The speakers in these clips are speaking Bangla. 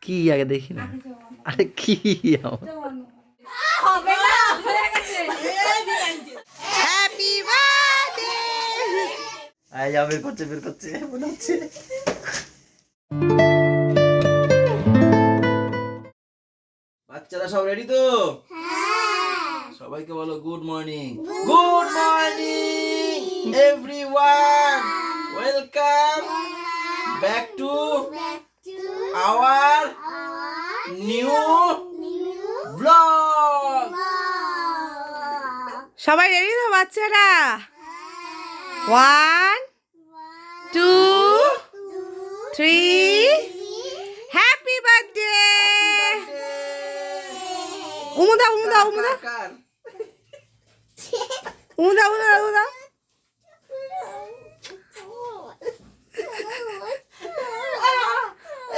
কি আগে দেখি না। আরে কি হবে না হয়ে গেছে হ্যাপি বার্থডে আয় যা বের করছে মনে হচ্ছে। বাচ্চারা সব রেডি তো? সবাইকে বলো good morning. Good morning everyone, welcome back to our new blog. সবাই রেডি তো বাচ্চারা? 1 2 3 হ্যাপি বার্থডে। উমুদা উমুদা উমুদা উমুদা উমুদা উমুদা।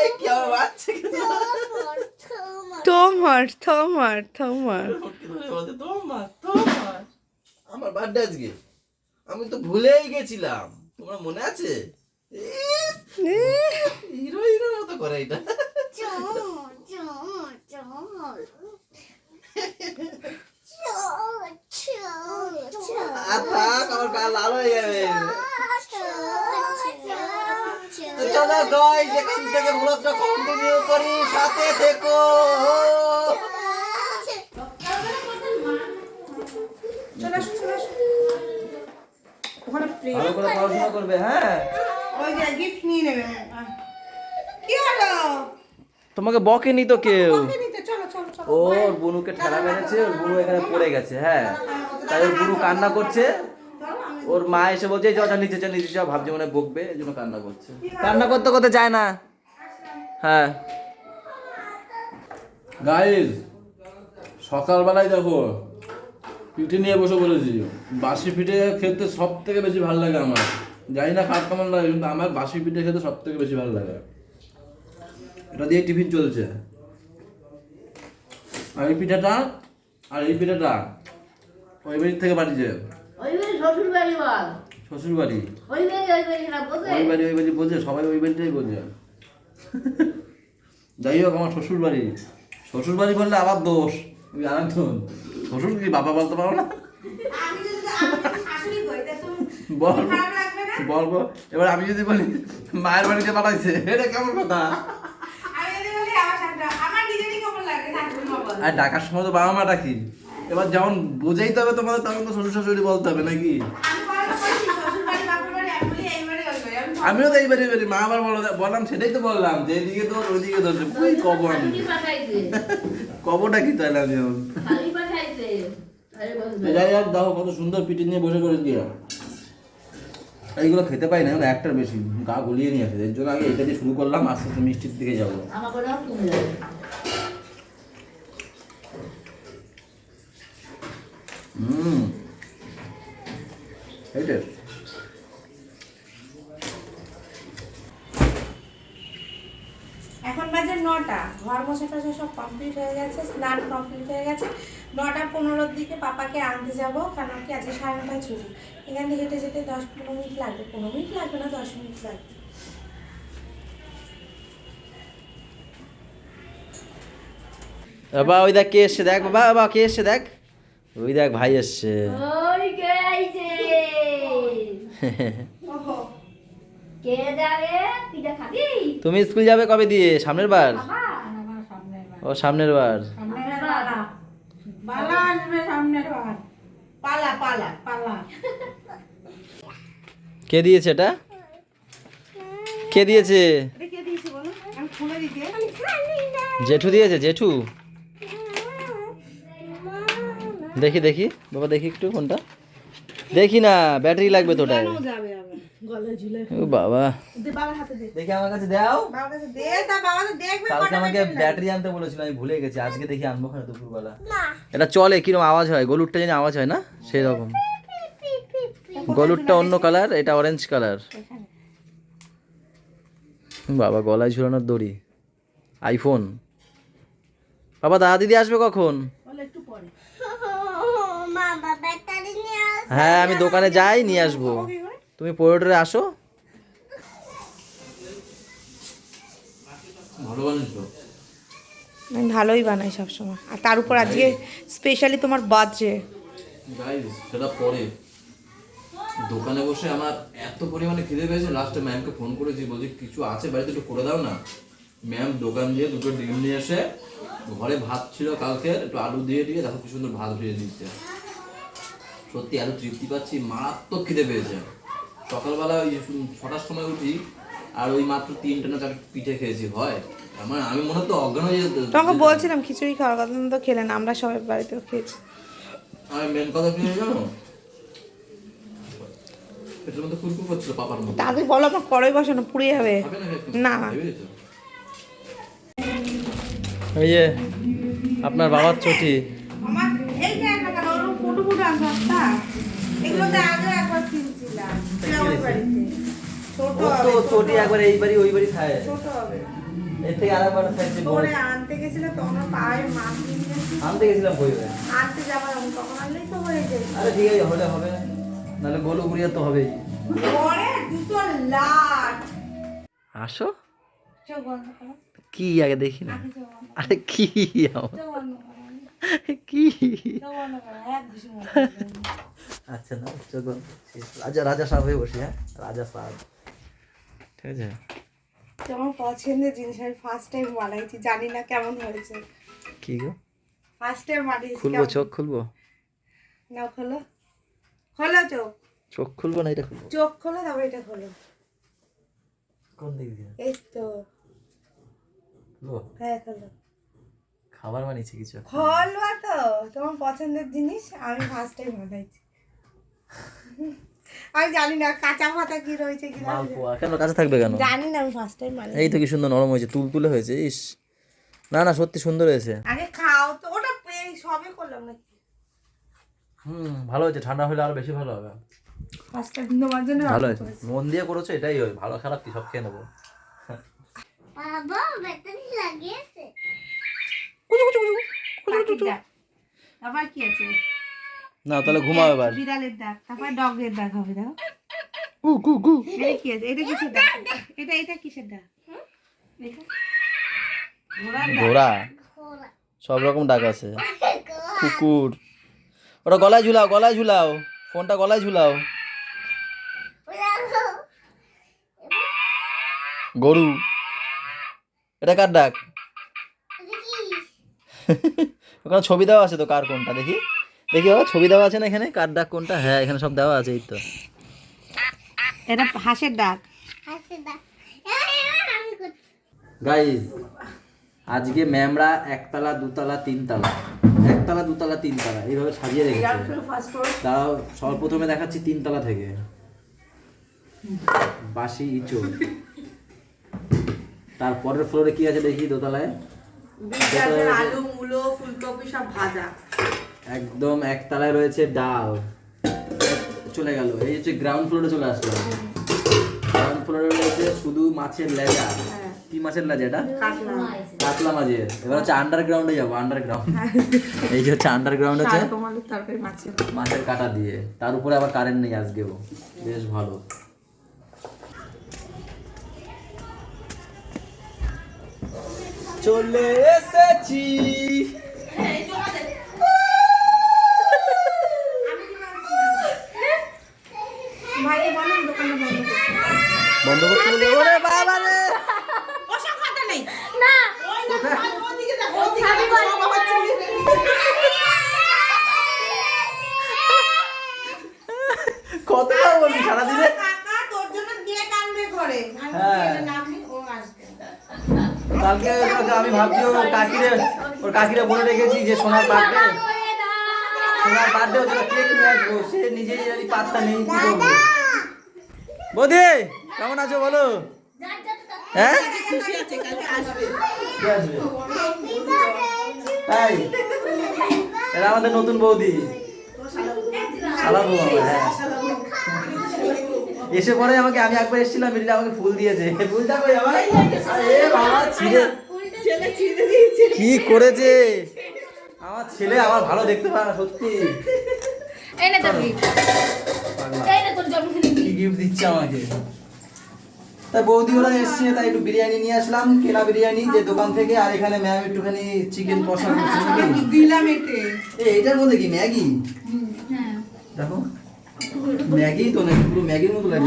এই কি বাচ্চা তোমার তোমার তোমার আমার বার্থডে আজকে, আমি তো ভুলেই গেছিলাম। তোমার মনে আছে? হিরো হিরোর মতো করে এটা। আমার গা লাল হয়ে যাবে। তো চলো গাইস, এখান থেকে ব্লগটা কন্টিনিউ করি, সাথে থেকো। ভালো করে পড়াশোনা করবে, হ্যাঁ? তোমাকে বকেনি তো কেউ। ওর বুনুকে ঠেলা মেরেছে, ওর বুনু এখানে পড়ে গেছে, হ্যাঁ, তাই ওর বুনু কান্না করছে। ওর মা এসে বলছে যা নিচে যা নিচে যা, ভাবছে মনে বকবে, এই জন্য কান্না করছে। কান্না করতে করতে যায় না। হ্যাঁ গাইস, সকালবেলায় দেখো পিঠে নিয়ে বসে পড়েছি। বাসি পিঠে খেতে সব থেকে বেশি ভালো লাগে আমার। জানি না কার কেমন লাগে, কিন্তু আমার বাসি পিঠে খেতে সব থেকে বেশি ভালো লাগে। এটা দিয়ে টিফিন চলছে। আর এই পিঠাটা আর এই পিঠাটা ওই বাড়ির থেকে পাঠিয়েছে। শ্বশুর বাড়ি ওই বাড়ি বোঝে, সবাই ওই বাড়িটাই বোঝে। যাই হোক, আমার শ্বশুর বাড়ি বললে আবার দোষ। আরেকজন শ্বশুর কি বাবা বলতে পারো না? বলবো এবার আমি যদি বলি মায়ের বাড়িতে পাঠাইছে, এটা কেমন কথা? আর ডাকার সময় তো বাবা মা ডাকি, এবার যেমন বোঝাইতে হবে তোমাদের, তখন তো শ্বশুর শাশুড়ি বলতে হবে নাকি? আমিও তো এইবারই মা আবার বললাম, সেটাই তো বললাম যে এদিকে তোর ওইদিকে তোর কব। আমি কবটা কি তাইলে আমি যাই হোক, দেখো কত সুন্দর পিঠে নিয়ে বসে করে দিয়ে। এইগুলো খেতে পাই না, একটার বেশি গা গলিয়ে নিয়ে আসে। এর জন্য আগে এটা দিয়ে শুরু করলাম, আস্তে আস্তে মিষ্টির দিকে যাবো। এইটা এখন বাজে 9টা। ঘর মোছা টোছা সব কমপ্লিট হয়ে গেছে, স্নান কমপ্লিট হয়ে গেছে। 9:15 দিকে পাপাকে আনতে যাবো, কারণ কি আজকে 9:30 ছুটি। এখান থেকে হেঁটে যেতে 10-15 মিনিট লাগবে। 15 মিনিট লাগবে না, 10 মিনিট লাগবে। বাবা ওই দেখ কে এসছে, দেখ বাবা, বাবা কে এসছে দেখ, ওই দেখ ভাই এসছে। তুমি স্কুল যাবে কবে দিয়ে? সামনের বার? ও সামনের বার। কে দিয়েছে এটা? কে দিয়েছে? জেঠু দিয়েছে, জেঠু। দেখি দেখি বাবা, দেখি একটু কোনটা, দেখি না, ব্যাটারি লাগবে তো ওটায়। ও বাবা, দেখি আমার কাছে দাও। কালকে আমাকে ব্যাটারি আনতে বলেছিল, আমি ভুলে গেছি। আজকে দেখি আনবো না দুপুরবেলা। এটা চলে, কিরকম আওয়াজ হয়, গলুরটা যেন আওয়াজ হয় না, সেই রকম। গলুরটা অন্য কালার, এটা অরেঞ্জ কালার। বাবা গলায় ঝুলানোর দড়ি, আইফোন। বাবা দাদা দিদি আসবে কখন? হ্যাঁ আমি দোকানে যাই, নিয়ে আসবো। তুমি পোর্টরে আসো। ভালো বানিয়েছো। আমি ভালোই বানাই সবসময়, আর তার উপর আজকে স্পেশালি তোমার বার্থডে। গাইস সেটা পরে দোকানে বসে আমার এত পরিমাণে খিদে পেয়েছে, লাস্টে ম্যামকে ফোন করেছি, বলছি কিছু আছে বাড়িতে একটু করে দাও না। ম্যাম দোকান দিয়ে 2টো ডিম নিয়ে এসে, ঘরে ভাত ছিল কালকের, একটু আলু দিয়ে দেখো কি সুন্দর ভাত ভেজে দিচ্ছে। সত্যি এত তৃপ্তি পাচ্ছি, মারাত্মক খিদে পেয়েছে। সকালবেলা ওই 6টার সময় উঠি, আর ওই মাত্র 3টে না 4টে পিঠে খেয়েছি। হয় আমার, আমি মনে হতো অজ্ঞান হয়ে যেত। তোমাকে বলছিলাম খিচুড়ি খাওয়ার কথা, তো খেলে না, আমরা সবাই বাড়িতেও খেয়েছি। আর মেন কথা কি জানো, পেটের মধ্যে কুরকুর করছিল পাপার মধ্যে। তাদের বলো আমার কড়াই বসানো পুড়ে যাবে। না এই যে আপনার বাবার চটি। আমার এই যে একটা কালো ফটো আনতে একটা, এগুলো তো আগে একবার কিনছিলাম ওই বাড়িতে। ছোট তো চটি একবার এই বাড়ি ওই বাড়ি খায়, ছোট হবে। এর থেকে আরেকবার খাইছে। ওরে আনতে গেছিল তখন পায়ে মাছ নিয়ে আনতে গেছিলাম কই হবে, আনতে যাবার তখন আনলেই তো হয়ে যায়। আরে ঠিক আছে, হলে হবে, নাহলে গোলু গুড়িয়া তো হবেই। পরে দুটো লাট। আসো, চোখ বন্ধ করো। কি আগে দেখি না। চোখ বন্ধ আরে কি আমার চোখ বন্ধ করো। কি, চোখ বন্ধ করো, এক ঘুষি মারো। আচ্ছা না চোখ বন্ধ। রাজা রাজা সাহেব হয়ে বসি। হ্যাঁ রাজা সাহেব, ঠিক আছে। তোমার পছন্দের জিনিস আমি ফার্স্ট টাইম বানাইছি, জানি না কেমন হয়েছে। কি গো, ফার্স্ট টাইম বানিয়েছি। খুলবো চোখ খুলবো? না খোলো, খোলো চোখ। চোখ খুলবো না, এটা খুলবো। চোখ খোলো, তারপর এটা খোলো। কোন দিক দিয়ে এই তো, খুলবো? হ্যাঁ খোলো। খাবার বানিয়েছি কিছু? খোলবা তো, তোমার পছন্দের জিনিস আমি ফার্স্ট টাইম বানাইছি। আমি জানি না কাঁচা পাতা কি রয়েছে কি না, মালপোয়া কেন কাছে থাকবে কেন? জানি না, আমি ফার্স্ট টাইম বানাইছি। এই তো কি সুন্দর নরম হয়েছে, তুলতুলে হয়েছে। ইস, না না সত্যি সুন্দর হয়েছে। আগে খাও তো, ওটা সবে করলাম নাকি। ভালো হয়েছে, ঠান্ডা হলে আরো বেশি ভালো হবে। ফার্স্ট টাইম তোমার জন্য ভালো হয়েছে, মন দিয়ে করেছো, এটাই হয়। ভালো খারাপ কি সব খেয়ে নেবো। বাবা ব্যাটারি লাগিয়েছে। আবার কি আছে? না তাহলে ঘুমাও এবার। বিড়ালের ডাক, তারপর ডগের ডাক হবে। দাও কু কু কু। এটা কি আছে? এটা কিসের ডাক? এটা কিসের ডাক? এটা ঘোড়ার ডাক। ঘোড়া, সব রকম ডাক আছে। কুকুর, ওটা গলায় ঝুলাও, গলায় ঝুলাও, ফোনটা গলায় ঝুলাও। গরু, এটা কার ডাক? ওখানে ছবি দেওয়া আছে তো, কার কোনটা দেখি দেখি বাবা, ছবি দেওয়া আছে না এখানে, কার ডাক কোনটা? হ্যাঁ এখানে সব দেওয়া আছে, এই তো। এটা হাঁসের ডাক। গাইস আজকে ম্যামরা একতলা দুতলা তিনতলা, একতলা দুতলা তিনতলা এইভাবে সাজিয়ে রেখেছে। তাও সর্বপ্রথমে দেখাচ্ছি 3তলা থেকে। বাসি ইঁচড়, তারপরের ফ্লোরে কি আছে দেখি, দোতলায় আলু মূলো ফুলকপি সব ভাজা। একদম একতলায় রয়েছে ডাল। চলে গেল, এই হচ্ছে গ্রাউন্ড ফ্লোরে চলে আসলাম। গ্রাউন্ড ফ্লোরে রয়েছে শুধু মাছের লেজা। কি মাছের লেজা এটা? কাতলা মাছের। এবার হচ্ছে আন্ডারগ্রাউন্ডে যাবো, আন্ডারগ্রাউন্ড। এই যে হচ্ছে আন্ডারগ্রাউন্ড হচ্ছে মাছের কাটা দিয়ে, তার উপরে আবার কারেন্ট নেই আজকেও, বেশ ভালো। চলে এসেছি। বন্ধ করতে বলে, ওরে বাবা রে, কতটা বলি সারাদিনে। কালকে আমি ভাবছি ওর কাকিরে বলে রেখেছি যে সোনার বার্থডে হচ্ছে, কেক নিয়ে আসবো, সে নিজেই জানি পাত্তা নেই। কি করবো? বৌদি কেমন আছো বলো? হ্যাঁ কে আসবে? তাই এরা আমাদের নতুন বৌদি, শালাবু আমার। হ্যাঁ এসে পরে আমাকে, আমি একবার এসেছিলাম, মিডিলে আমাকে ফুল দিয়েছে। ফুলটা কই আমার? এ বাবা ছিঁড়ে কি করেছে আমার ছেলে, আমার ভালো দেখতে পারে না সত্যি। কি গিফট দিচ্ছে আমাকে? তাই বৌদি ওরা এসছে, তাই একটু বিরিয়ানি নিয়ে আসলাম, কেনা বিরিয়ানি যে দোকান থেকে। আর এখানে ম্যাম একটুখানি চিকেন কষা করছে নাকি? দিলাম এতে। এটার মধ্যে কি ম্যাগি? দেখো ম্যাগি তো নাকি, পুরো ম্যাগির মতো লাগে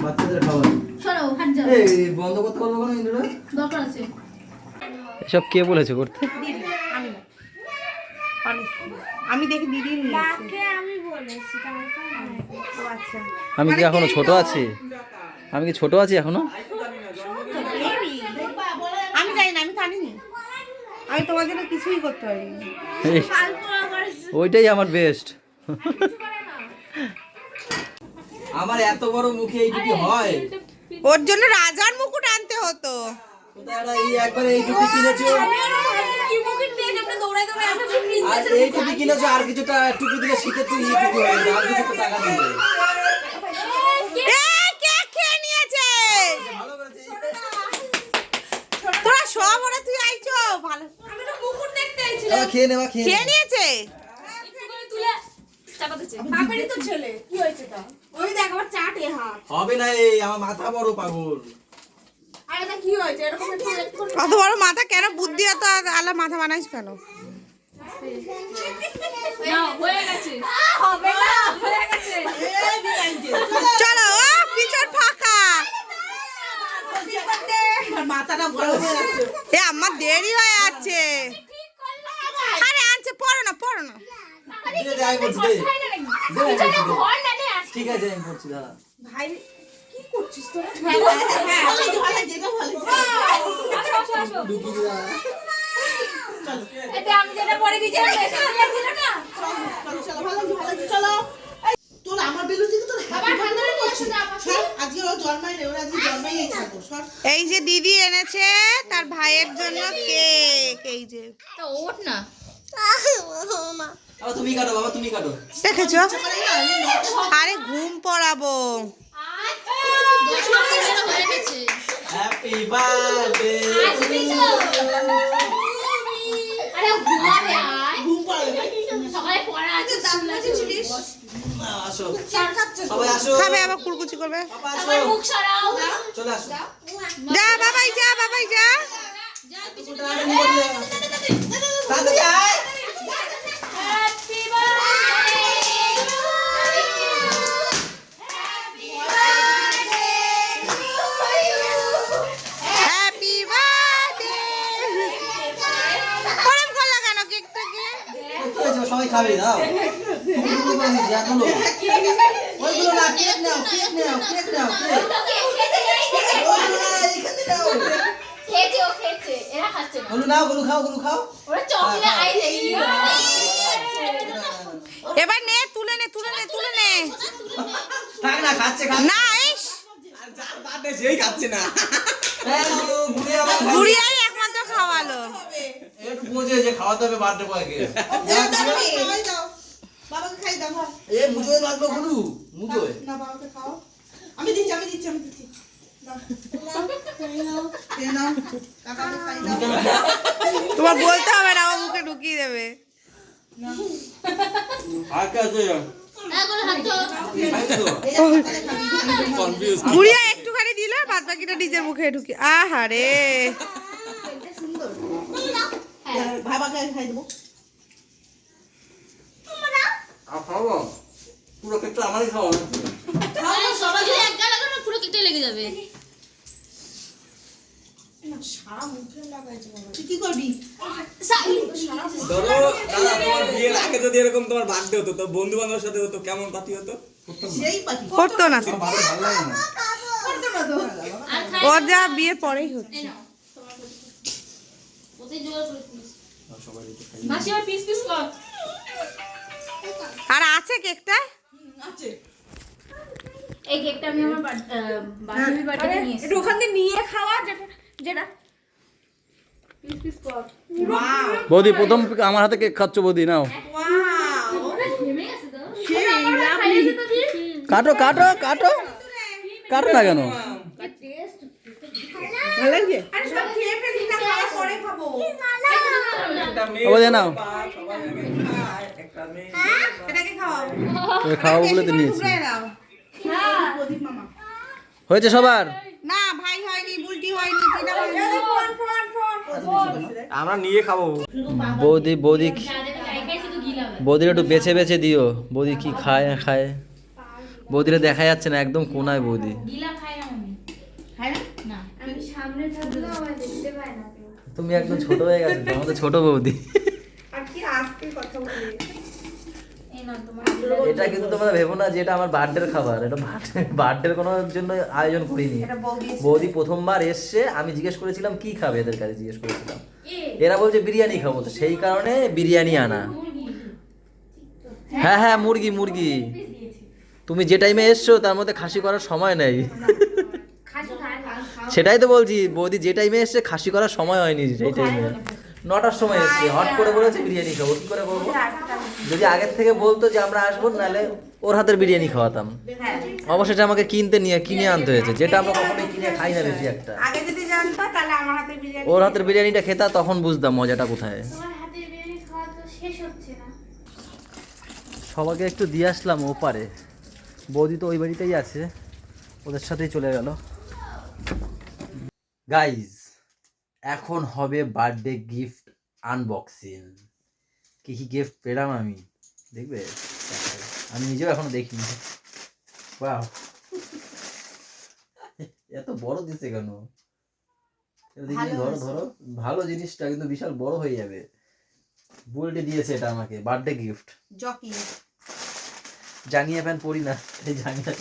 বাচ্চাদের খাবার। এই বন্ধ করতে পারবো কেন ইন্দ্রা? দরকার আছে। এসব কে বলেছে করতে? আমি না, আমি দেখি দিদি নিয়ে এসেছে। আমি বলেছি ও আচ্ছা, আমি কি এখনো ছোট আছি? আমি কি ছোট আছি এখনো? আমি জানি না, আমি জানিনি। আমি তোমার জন্য কিছুই করতে পারিনি। এই, ওইটাই আমার বেস্ট। আমার এত বড় মুখে এইটুকু হয়? ওর জন্য রাজার মুকুট আনতে হতো। কোথায় ওরা এই একবার এইটুকু কিনেছো, আর এইটুকু কিনেছো, আর কিছুটা টুকু দিলে শীতের টুকু এইটুকু হয়ে যাবে, আর কিছু টাকা দিলে। কে খেয়ে নিয়েছে? ভালো করেছে। তোরা সব ওরা তুই আইছো ভালো। আমি তো মুকুট দেখতে আইছি। খেয়ে নেওয়া খেয়ে খেয়ে নিয়েছে? একটু করে তুলে চাপা দিচ্ছে। বাপেরই তো ছেলে। কি হয়েছে তা? ওই দেখ আমার চাটে হাত। হবে না, এই আমার মাথা বড় পাগল। আরে এটা কি হয়েছে? এরকম একটু অত বড় মাথা কেন? বুদ্ধি এত আলা মাথা বানাইছ কেন? না হয়ে গেছে। হবে না হয়ে গেছে। চলো, ও পিছন ফাঁকা। মাথাটা বড় হয়ে যাচ্ছে। এ আমার দেরি হয়ে যাচ্ছে। আরে আনছে, পড়ো না পড়ো না। দে, দে, আমি বলছি, দে। দে, আমি বলছি, দে। ঘর না দে। ঠিক আছে আমি বলছি, দাঁড়া। ভাই কি করছিস তোরা? হ্যাঁ ভালো যেটা ভালো। আসো আসো। ঢুকিয়ে দে, দাঁড়া। এতে আমি যেটা পরে দিয়েছি না সেটা দিল না। চলো ভালো চলো। এই, তোর আমার বেলুন দিকে তোর বাবা ঠান্ডা নিয়ে আসো না পাশে। আজকে ও জন্মাই নেই, ওরা আজকে জন্মাই এই ছাগল সর। এই যে দিদি এনেছে তার ভাইয়ের জন্য কেক। এই যে তো ওঠ না। বাবা তুমি কাটো, বাবা তুমি কাটো। দেখেছো? আরে ঘুম পড়াবো। হয়ে গেছে। Happy birthday. আরে ঘুমাবে আয়। ঘুম পাড়াবে ভাই। সকালে পড়া আছে আসো সবাই আসো। খাবে আবার কুলকুচি করবে। বাবা আসো, আমার মুখ সরাও। চলে আসো। যা বাবাই যা, বাবাই যা। তাড়াতাড়ি আয়। Happy birthday. Happy birthday. ওরম করলা কেন কেকটাকে? কি হয়েছে? সবাই খাবে, দাও। তুমি করে দিচ্ছি, এখনো। ওইগুলো না, কেক নাও, কেক নাও, কেক নাও, কেক। ওইগুলো না, এখানে নাও। খেয়েছে ও খেয়েছে। এরা খাচ্ছে না। গুলো নাও, গুলো খাও, গুলো খাও। ওরা চকলেট আই দেখি। এবার নে, তুলে নে তুলে নে তুলে নে। থাক না, খাচ্ছে, খাচ্ছে। না ইস, সেই খাচ্ছে না। বুড়িয়াই একমাত্র খাওয়ালো। একটু বুঝে যে খাওয়াতে হবে বার্থডে বয়কে। খাওয়াই দাও। বাবাকে খাই দাও। এ মুজোয় লাগলো গুলু, মুজোয়। না বাবাকে খাও। আমি দিচ্ছি। দাও। খেয়ে নাও। কাকাকে খাই দাও। তোমার বলতে হবে না, ও মুখে ঢুকিয়ে দেবে। আর কে আছে? এগুলো হাত তো। এই সকালে খাবি। কনফিউজ। বুড়িয়া একটুখানি দিল, বাদ বাকিটা নিজের মুখে ঢুকি। আহারে, বাবাকে খাই দেবো। আর খাবো? পুরো কেকটা আমারই খাওয়া নাকি? সবাই যদি এক গাল লাগানো পুরো কেটে লেগে যাবে। সারা মুখে লাগাইছে বাবা। তুই কি করবি? ধরো দাদা তোমার বিয়ের আগে যদি এরকম তোমার বার্থডে হতো তো বন্ধু বান্ধবের সাথে হতো কেমন পার্টি হতো? সেই পাখি। করতো না তো। আমার ভালো লাগে না। করতো না তো। আর খাই ওর যা বিয়ের পরেই হচ্ছে। এই নাও। ওতে জোর করে দিস। মাসি আর পিস পিস কর। আর আছে কেকটা? আছে। এই কেকটা আমি আমার বান্ধবীর বার্থডে নিয়ে এসেছি। একটু ওখান থেকে নিয়ে খাওয়া যেটা পিস পিস কর। বৌদি প্রথম আমার হাতে কেক খাচ্ছ বৌদি, নাও। ওরা ঘেমে গেছে তো। খাইয়ে দে তো দিয়ে। কাটো কাটো কাটো, কাটো না কেন? ভালো লাগছে? আরে সব খেয়ে ফেলি না, খাওয়ার পরে খাবো। একটা মেয়ে ও, দে নাও। সবাই আগে খায়, একটা মেয়ে এটাকে খাওয়াও। তুমি খাওয়াবো বলে তো নিয়েছি। টুকরে নাও। প্রদীপ মামা। হয়েছে সবার? না ভাই হয়নি, বুলটি হয়নি, টিনা হয়নি। আমরা নিয়ে খাবো। বৌদি যাদের চাই খাই শুধু গিলাবে বৌদির একটু বেছে বেছে দিও, বৌদি কি খায় না খায়। বৌদিরা দেখা যাচ্ছে না, একদম কোনায় বৌদি। গিলা খাই না আমি না আমি সামনে থাকলেও আমায় দেখতে পায় না কেউ। তুমি একদম ছোট হয়ে গেছো, আমাদের ছোট বৌদি। আর কি আজকে কথা বলি। এই না তোমার এটা কিন্তু তোমরা ভেবো না যে এটা আমার বার্থডের খাবার, এটা বার্থডের কোনো জন্য আয়োজন করিনি। এটা বৌদি বৌদি প্রথমবার এসছে, আমি জিজ্ঞেস করেছিলাম কি খাবে, এদের কাছে জিজ্ঞেস করেছিলাম, এরা বলছে বিরিয়ানি খাবো, তো সেই কারণে বিরিয়ানি আনা। হ্যাঁ হ্যাঁ, মুরগি মুরগি। তুমি যে টাইমে এসছো তার মধ্যে খাসি করার সময় নেই। সেটাই তো বলছি, বৌদি যে টাইমে এসছে খাসি করার সময় হয়নি, সেই টাইমে 9টার সময় এসছে, হট করে বলেছে বিরিয়ানি খাবো, কি করে বলবো? যদি আগের থেকে বলতো যে আমরা আসবো, নাহলে ওর হাতের বিরিয়ানি খাওয়াতাম। অবশেষে আমাকে কিনে আনতে হয়েছে, যেটা আমরা কখনোই কিনে খাই না বেশি একটা। আগে যদি জানতো তাহলে আমার হাতে বিরিয়ানি। ওর হাতের বিরিয়ানিটা খেতা, তখন বুঝতাম মজাটা কোথায়। তোমার হাতের বিরিয়ানি খাওয়া তো শেষ হচ্ছে না। সবাইকে একটু দিয়ে আসলাম ওপারে, বৌদি তো ওই বাড়িতেই আছে, ওদের সাথেই চলে গেল। গাইজ, এখন হবে বার্থডে গিফট আনবক্সিং। কি কি গিফট পেলাম আমি, দেখবে? আমি নিজেও এখনো দেখিনি। বাহ, এত বড় দিছে কেন? দেখি, ধরো ধরো, ভালো জিনিসটা কিন্তু বিশাল বড় হয়ে যাবে। বুলটি দিয়েছে এটা আমাকে বার্থডে গিফট। জকি জাঙ্গিয়া প্যান্ট পরি না, এই জাঙ্গিয়া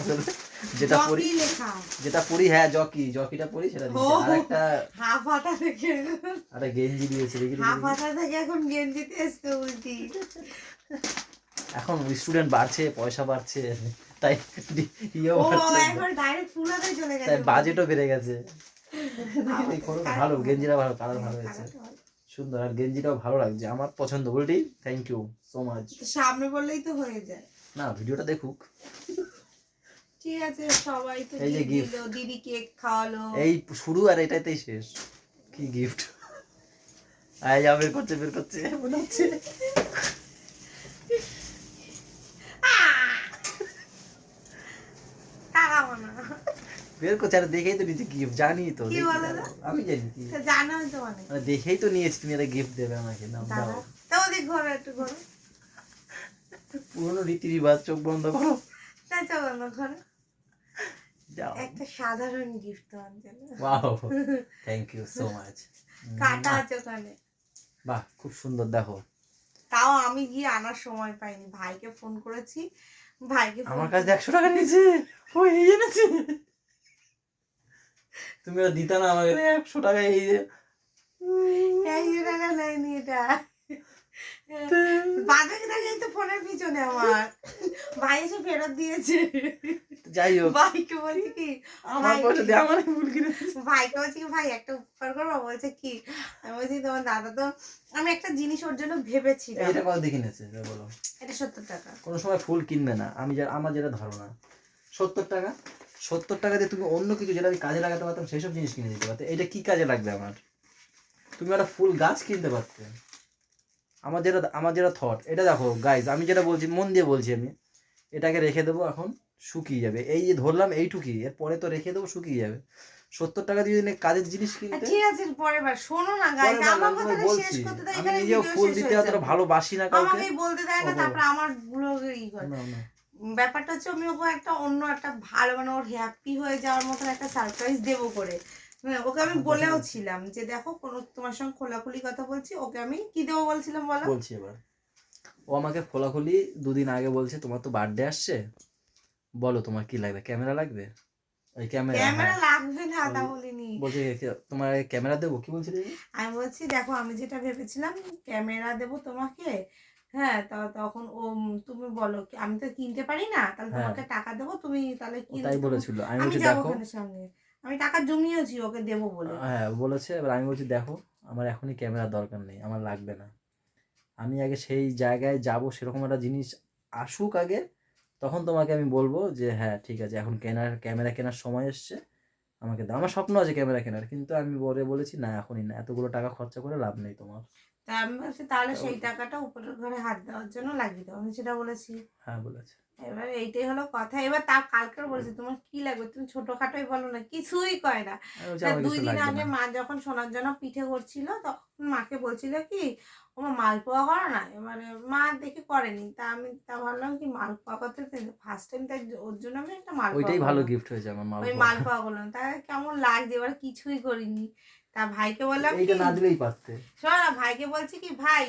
যেটা পরি, জকি লেখা। যেটা পরি, হ্যাঁ জকিটা পরি, সেটা দিয়েছে। আর একটা হাফ হাতা থেকে আরে গেঞ্জি দিয়েছে, দেখি হাফ হাতা থেকে এখন গেঞ্জিতে এসছে উল্টি। এখন স্টুডেন্ট বাড়ছে, পয়সা বাড়ছে, তাই ইয়েও ও বাড়ছে, একবার ডাইরেক্ট ফুল হাতায় চলে তাই গেছে। বাজেটও বেড়ে গেছে। ভালো, গেঞ্জিটা ভালো, কালার ভালো হয়েছে, সুন্দর। আর গেঞ্জিটাও ভালো লাগছে, আমার পছন্দ। বলটি থ্যাংক ইউ সো মাচ। সামনে বললেই তো হয়ে যায়। না, ভিডিওটা দেখুক। ঠিক আছে, সবাই তো এই যে gift gift। দিলো, দিদি কেক খাওয়ালো। এই শুরু, আর এটাতেই শেষ। কি গিফট! আয় যা, বের করছে মনে হচ্ছে। তাকাবো না। বের করছে, আর দেখেই তো নিয়েছি গিফট, জানি তো। কি বলে না? আমি জানি কি, তো জানো তো অনেক। মানে দেখেই তো নিয়েছি তুমি একটা গিফট দেবে আমাকে। নাও দাদা দাও, তো ওদিক ঘরে একটু ঘরে। পুরনো রীতি রিবাজ, চোখ বন্ধ করো, না চলো ঘরে। যাও। একটা সাধারণ গিফট তোমার জন্য। Wow, thank you so much. কাটা আছে ওখানে। বাহ, খুব সুন্দর। দেখো, তাও আমি গিয়ে আনার সময় পাইনি, ভাইকে ফোন করেছি, ভাইকে আমার কাছে 100 টাকা নিয়েছে, ও এই এনেছে। তুমি আর দিতা না আমাকে 100 টাকা, এই যে 100 টাকা নেয়নি এটা। বাজারে দেখেই তো ফোনের পিছনে আমার ভাই এসে ফেরত দিয়েছে। যাই হোক, ভাইকে বলছি কি, আমার পয়সা দিয়ে আমার ভুল কিনে। ভাইকে বলছি কি, ভাই একটা উপকার করবো? বলছে কি? আমি বলছি তোমার দাদা তো, আমি একটা জিনিস ওর জন্য ভেবেছিলাম। এটা কত দিয়ে কিনেছে বলো? এটা 70 টাকা। কোনো সময় ফুল কিনবে না, আমার যেটা ধারণা। 70 টাকা, 70 টাকা দিয়ে তুমি অন্য কিছু যেটা আমি কাজে লাগাতে পারতাম সেসব জিনিস কিনে দিতে পারতে। এটা কি কাজে লাগবে আমার? তুমি একটা ফুল গাছ কিনতে পারতে। আমার যেটা থট, এটা দেখো গাইজ, আমি যেটা বলছি মন দিয়ে বলছি, আমি এটাকে রেখে দেবো, এখন শুকিয়ে যাবে। এই যে ধরলাম এইটুকুই, এরপরে তো রেখে দেবো, শুকিয়ে যাবে। 70 টাকা দিয়ে কাজের জিনিস কিনতে। ঠিক আছে, পরের বার শোনো না গাইস, আমার কথাটা শেষ করতে দাও। আমি এখানে নিজেও ভিডিও ফুল শেষ দিতে হয়ে অতটা যাবে। ভালোবাসি না কাউকে, আমাকে বলতে দেয় না, তারপর আমার ব্লগে ই করে। না না, ব্যাপারটা হচ্ছে আমি ওকে একটা অন্য একটা ভালো, মানে ওর হ্যাপি হয়ে যাওয়ার মতন একটা সারপ্রাইজ দেবো করে। হ্যাঁ, ওকে আমি বলেও ছিলাম যে দেখো, কোনো তোমার সঙ্গে খোলাখুলি কথা বলছি, ওকে আমি কি দেবো বলছিলাম বলো? বলছি এবার। ও আমাকে খোলাখুলি 2 দিন আগে বলছে, তোমার তো বার্থডে আসছে, বলো তোমার কি লাগবে, ক্যামেরা লাগবে? ওই ক্যামেরা লাগবে না তা বলিনি, বলছে তোমার ক্যামেরা দেবো, কি বলছিলে? আমি বলছি দেখো, আমি যেটা ভেবেছিলাম ক্যামেরা দেবো তোমাকে। হ্যাঁ, তখন ও তুমি বলো, আমি তো কিনতে পারি না, তাহলে তোমাকে টাকা দেবো, তুমি তাহলে কিনে তাই দেবো। বলেছিল। আমি আমি বলছি যাবো দেখো, ওখানে সঙ্গে, আমি টাকা জমিয়েছি ওকে দেবো বলে। হ্যাঁ বলেছে। এবার আমি বলছি দেখো, আমার এখনই ক্যামেরার দরকার নেই, আমার লাগবে না। আমি আগে সেই জায়গায় যাব, সেরকম একটা জিনিস আসুক আগে, তখন তোমাকে আমি বলবো যে হ্যাঁ ঠিক আছে, এখন ক্যামেরা কেনার সময় এসছে, আমাকে দাও। আমার স্বপ্ন আছে ক্যামেরা কেনার, কিন্তু আমি বলেছি না, এখনই না, এতগুলো টাকা খরচা করে লাভ নেই তোমার। তা আমি বলছি তাহলে সেই টাকাটা উপরের ঘরে হাত দেওয়ার জন্য লাগিয়ে দাও, আমি সেটা বলেছি। হ্যাঁ বলেছে। এবার এইটাই হলো কথা। এবার তা কালকের বলছি তোমার কি লাগবে, তুমি ছোটখাটোই বলো না, কিছুই কয় না। তা 2 দিন আগে মা যখন সোনার জন্য পিঠে করছিল তখন মাকে বলছিল কি ও মা মালপোয়া করো না, এবারে মা দেখে করেনি, তা আমি ভাবলাম কি মালপোয়া করতে ফার্স্ট টাইম, তাই ওর জন্য আমি একটা মালপোয়া ওইটাই ভালো করলাম। গিফট হয়েছে আমার ওই মালপোয়া করলাম, তা কেমন লাগছে, এবার কিছুই করিনি। তা ভাইকে বললাম এইটা না দিলেই পারতে। শোনো না, ভাইকে বলছি কি ভাই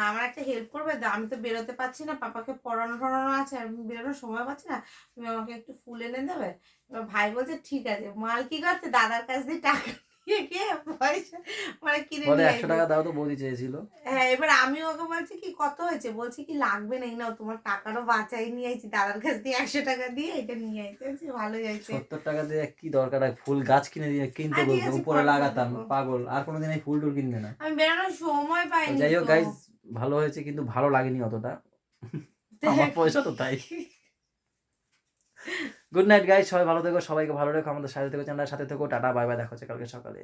আমার একটা হেল্প করবে তো, আমি তো বেরোতে পারছি না, পাপাকে পড়ানো টড়ানো আছে, আর আমি বেরোনোর সময় পাচ্ছি না, তুমি আমাকে একটু ফুল এনে দেবে। এবার ভাই বলছে ঠিক আছে। মাল কি করছে, দাদার কাছ দিয়ে টাকা নিয়ে গিয়ে পয়সা মানে কিনে বলে নিয়ে 100 টাকা দাও তো, বৌদি চেয়েছিল। হ্যাঁ, এবার আমি ওকে বলছি কি কত হয়েছে, বলছি কি লাগবে না, নাও তোমার টাকারও বাঁচাই নিয়ে আইছি, দাদার কাছ দিয়ে 100 টাকা দিয়ে এটা নিয়ে আইছি। বলছি ভালোই হয়েছে। 70 টাকা দিয়ে কি দরকার, ফুল গাছ কিনে দিয়ে কিনতে ঠিক বলতো, আছে, উপরে পরে লাগাতাম, দেবো। পাগল। আর কোনোদিন এই ফুল টুল কিনবে না। আমি বেরোনোর সময় পাইনি। যাই হোক তো। গাইস, ভালো হয়েছে, কিন্তু ভালো লাগেনি অতটা। আমার পয়সা তো তাই। গুড নাইট গাইস, সবাই ভালো থেকো, সবাইকে ভালো রেখো, আমাদের সাথে থেকো, চ্যানেলের সাথে থেকো। টাটা, বাই বাই, দেখা হচ্ছে কালকে সকালে।